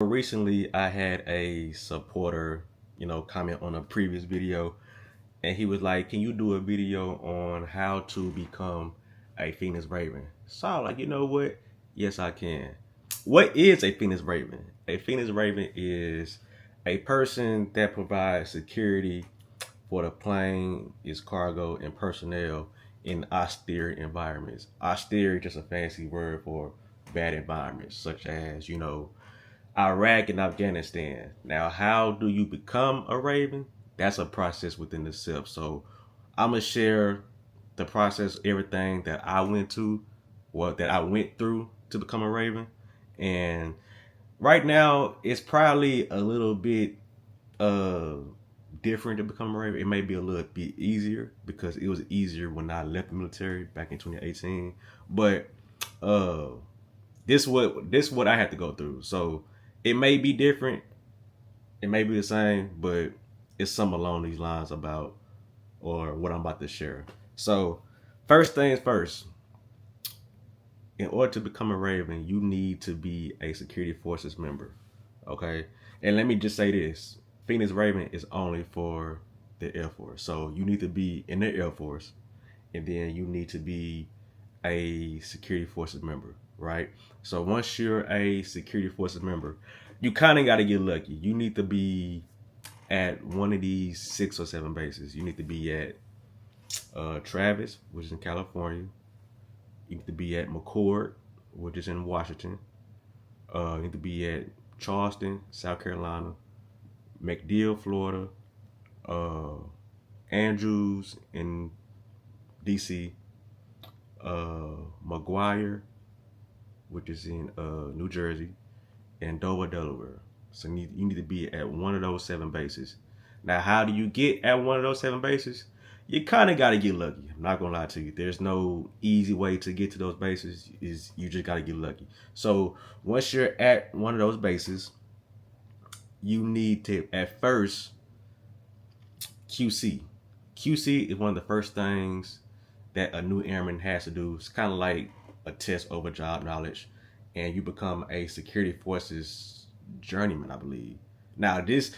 Recently, I had a supporter, comment on a previous video, and he was like, "Can you do a video on how to become a Phoenix Raven?" So I was like, you know what? Yes, I can. What is a Phoenix Raven? A Phoenix Raven is a person that provides security for the plane, its cargo, and personnel in austere environments. Austere is just a fancy word for bad environments, such as, Iraq and Afghanistan. Now, how do you become a Raven? That's a process within itself. So I'm gonna share the process, everything that I went to, what that I went through to become a Raven. And right now, it's probably a little bit uh different to become a Raven. It may be a little bit easier because it was easier when I left the military back in 2018. But uh this what I had to go through. So it may be different, it may be the same, but it's some along these lines about or what I'm about to share. So first things first, in order to become a Raven, you need to be a security forces member. Okay. And let me just say this. Phoenix Raven is only for the Air Force. So you need to be in the Air Force and then you need to be a security forces member, right? So once you're a security forces member, you kind of got to get lucky. You need to be at one of these 6 or 7 bases. You need to be at Travis, which is in California. You need to be at McCord, which is in Washington. You need to be at Charleston, South Carolina, MacDill, Florida, uh, Andrews in DC, McGuire, which is in New Jersey, and Dover, Delaware. So you need to be at one of those 7 bases. Now, how do you get at one of those 7 bases? You kind of got to get lucky. I'm not gonna lie to you. There's no easy way to get to those bases. Is you just got to get lucky. So once you're at one of those bases, you need to at first QC. QC is one of the first things that a new airman has to do. It's kind of like a test over job knowledge, and you become a security forces journeyman, I believe. Now this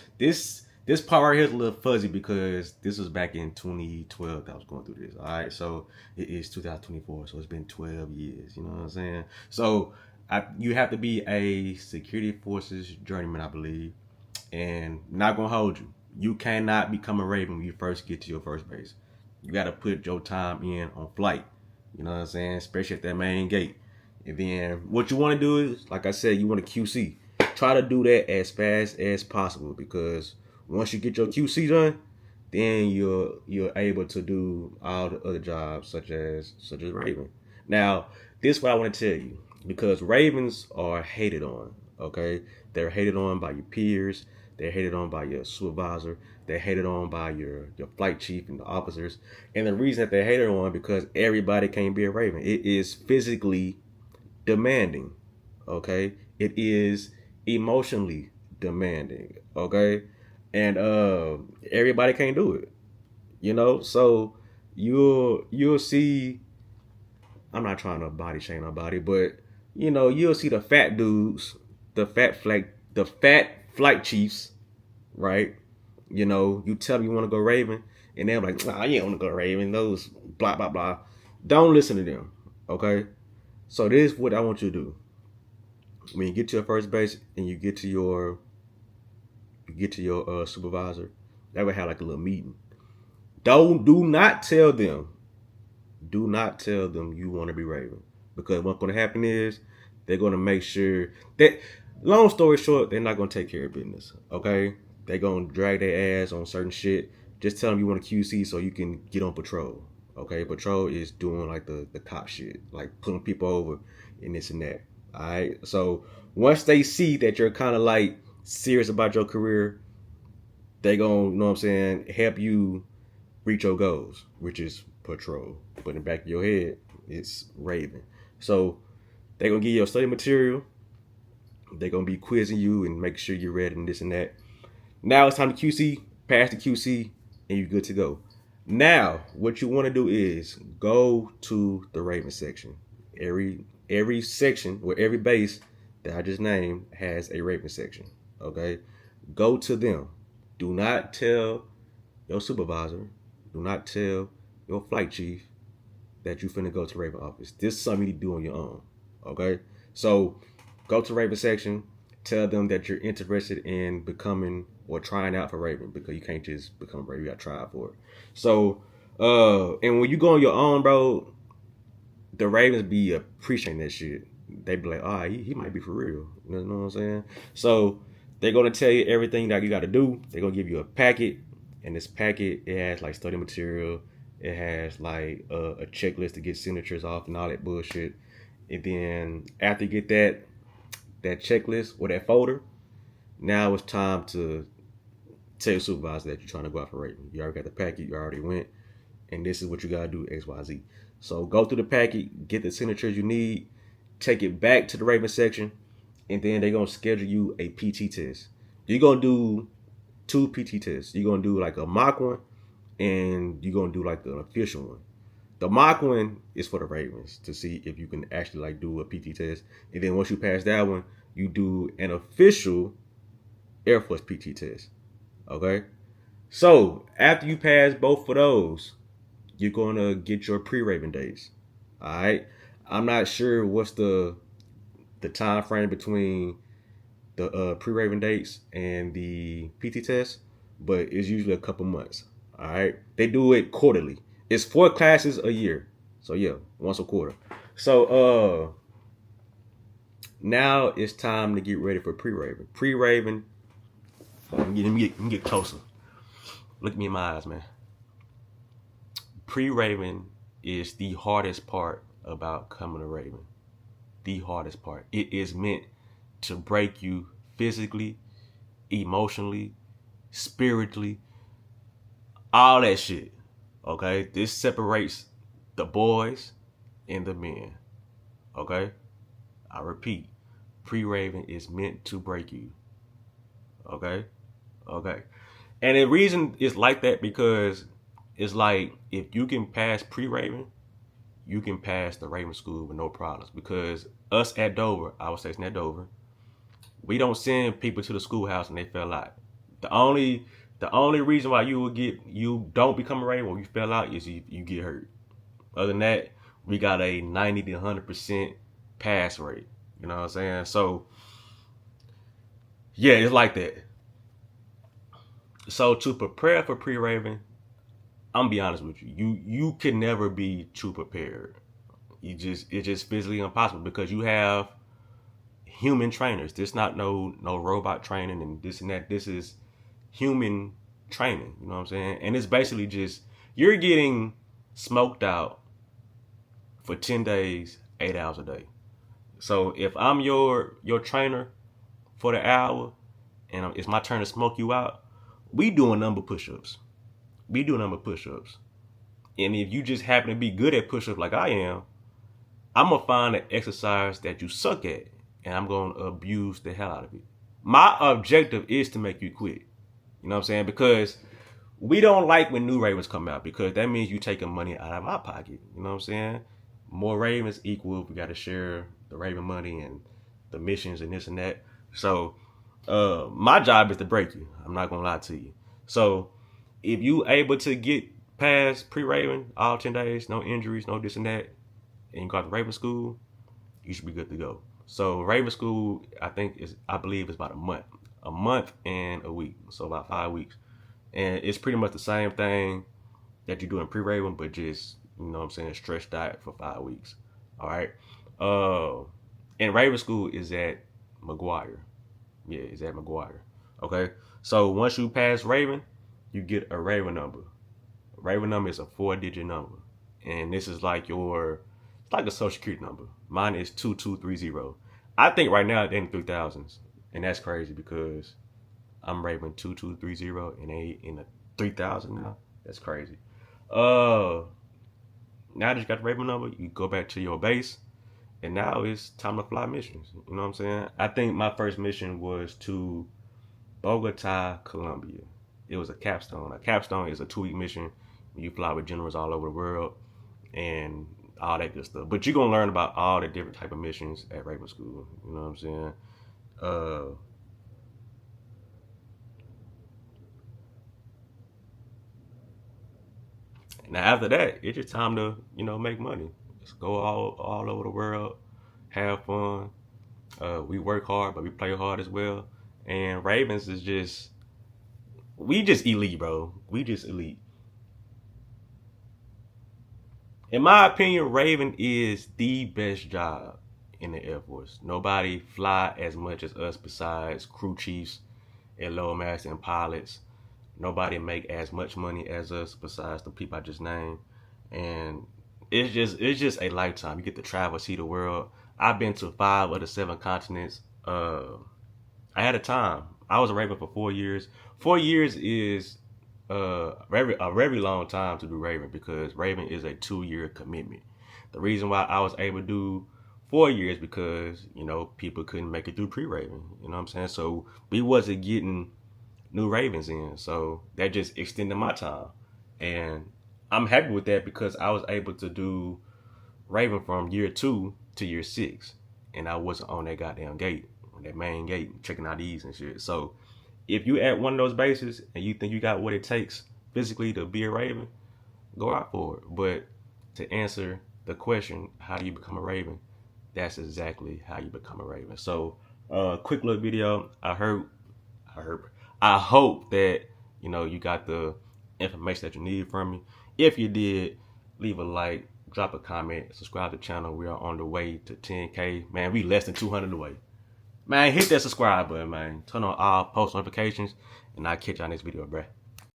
part right here is a little fuzzy because this was back in 2012 that I was going through this. All right, so it is 2024, so it's been 12 years. You know what I'm saying? So you have to be a security forces journeyman, I believe, and not gonna hold you. You cannot become a Raven when you first get to your first base. You got to put your time in on flight. You know what I'm saying? Especially at that main gate. And then what you want to do is, like I said, you want to QC. Try to do that as fast as possible because once you get your QC done, then you're able to do all the other jobs such as Raven. Now, this is what I want to tell you because Ravens are hated on. Okay, they're hated on by your peers. They're hated on by your supervisor. They're hated on by your flight chief and the officers. And the reason that they're hated on because everybody can't be a Raven. It is physically demanding. Okay, it is emotionally demanding. Okay, and everybody can't do it. So you'll see. I'm not trying to body shame nobody, but you'll see the fat dudes, the fat flight chiefs, right? You tell them you want to go Raven, and they're like, nah, you don't want to go Raven. Those blah blah blah. Don't listen to them, okay? So this is what I want you to do. When you get to your first base and you get to your supervisor, they would have like a little meeting. Do not tell them. Do not tell them you want to be Raven because what's going to happen is they're going to make sure that. Long story short, they're not going to take care of business. Okay, they're going to drag their ass on certain shit. Just tell them you want a QC so you can get on patrol. Okay, patrol is doing like the cop shit, like pulling people over and this and that. All right, so once they see that you're kind of like serious about your career, they gonna, what I'm saying, help you reach your goals, which is patrol. But in the back of your head, it's Raven. So they gonna give you your study material. They're gonna be quizzing you and make sure you're ready and this and that. Now it's time to QC, pass the QC, and you're good to go. Now, what you want to do is go to the Raven section. Every section or every base that I just named has a Raven section. Okay, go to them. Do not tell your supervisor. Do not tell your flight chief that you finna go to Raven office. This is something you need to do on your own. Okay, so go to Raven section. Tell them that you're interested in becoming or trying out for Raven, because you can't just become Raven. You got to try out for it. So, and when you go on your own, bro, the Ravens be appreciating that shit. They be like, oh, he might be for real. You know what I'm saying? So they're gonna tell you everything that you got to do. They're gonna give you a packet, and this packet, it has like study material. It has like a checklist to get signatures off and all that bullshit. And then after you get that checklist or that folder, now it's time to tell your supervisor that you're trying to go out for Raven. You already got the packet. You already went, and this is what you gotta do, X, Y, Z. So go through the packet, get the signatures you need, take it back to the Raven section, and then they're gonna schedule you a PT test. You're gonna do 2 PT tests. You're gonna do like a mock one, and you're gonna do like an official one. The mock one is for the Ravens to see if you can actually like do a PT test, and then once you pass that one, you do an official Air Force PT test. Okay. So after you pass both of those, you're gonna get your pre-Raven dates. All right. I'm not sure what's the time frame between the pre-Raven dates and the PT test, but it's usually a couple months. All right. They do it quarterly. It's 4 classes a year. So yeah, once a quarter. So now it's time to get ready for pre-Raven. Pre-Raven. Let me get closer. Look at me in my eyes, man. Pre-Raven is the hardest part about coming a Raven. The hardest part. It is meant to break you physically, emotionally, spiritually, all that shit. Okay? This separates the boys and the men. Okay? I repeat, pre-Raven is meant to break you. Okay? Okay. And the reason it's like that because it's like if you can pass pre-Raven, you can pass the Raven school with no problems. Because us at Dover, I was stationed at Dover, we don't send people to the schoolhouse and they fell out. The only reason why you don't become a Raven or you fell out is you get hurt. Other than that, we got a 90 to 100% pass rate. You know what I'm saying? So yeah, it's like that. So to prepare for pre-Raven, I'm gonna be honest with you. You can never be too prepared. It's just physically impossible because you have human trainers. This not no robot training and this and that. This is human training. You know what I'm saying? And it's basically just you're getting smoked out for 10 days, 8 hours a day. So if I'm your trainer for the hour and it's my turn to smoke you out, we doing number push-ups. We do number push-ups. And if you just happen to be good at push-ups like I am, I'm going to find an exercise that you suck at, and I'm going to abuse the hell out of it. My objective is to make you quit. You know what I'm saying? Because we don't like when new Ravens come out because that means you taking money out of our pocket. You know what I'm saying? More Ravens equal. We got to share the Raven money and the missions and this and that. So my job is to break you. I'm not going to lie to you. So if you able to get past pre-Raven, all 10 days, no injuries, no this and that, and you got the Raven school, you should be good to go. So Raven school, I believe is about a month and a week. So about 5 weeks. And it's pretty much the same thing that you do in pre-Raven, but just, you know what I'm saying, stretched out for 5 weeks. All right. And Raven school is at McGuire. Yeah, it's at McGuire. Okay. So once you pass Raven, you get a Raven number. A Raven number is a 4-digit number. And this is like it's like a social security number. Mine is 2230. I think right now they're in the 3000s. And that's crazy because I'm Raven 2230 and they in the 3000 now. That's crazy. Now that you got the Raven number, you go back to your base. And now it's time to fly missions. You know what I'm saying? I think my first mission was to Bogota, Colombia. It was a capstone. A capstone is a 2-week mission. You fly with generals all over the world. And all that good stuff. But you're gonna learn about all the different type of missions at Raven School. You know what I'm saying? Now after that, it's just time to, you know, make money. Let's go all over the world, have fun. We work hard, but we play hard as well. And Ravens is just, we just elite, bro. We just elite. In my opinion, Raven is the best job in the Air Force. Nobody fly as much as us besides crew chiefs and lower master and pilots. Nobody make as much money as us besides the people I just named. And it's just a lifetime. You get to travel, see the world. I've been to 5 of the 7 continents. I had a time. I was a Raven for 4 years. 4 years is a very long time to do Raven because Raven is a 2-year commitment. The reason why I was able to do 4 years because, you know, people couldn't make it through pre-Raven. You know what I'm saying? So we wasn't getting new Ravens in. So that just extended my time. And I'm happy with that because I was able to do Raven from year 2 to year 6. And I wasn't on that goddamn gate, on that main gate, checking IDs and shit. So if you at one of those bases and you think you got what it takes physically to be a Raven, go out for it. But to answer the question, how do you become a Raven? That's exactly how you become a Raven. So, quick little video. I hope that, you know, you got the information that you need from me. If you did, leave a like, drop a comment, subscribe to the channel. We are on the way to 10K. Man, we less than 200 away. Man, hit that subscribe button, man. Turn on all post notifications, and I'll catch y'all next video, bruh.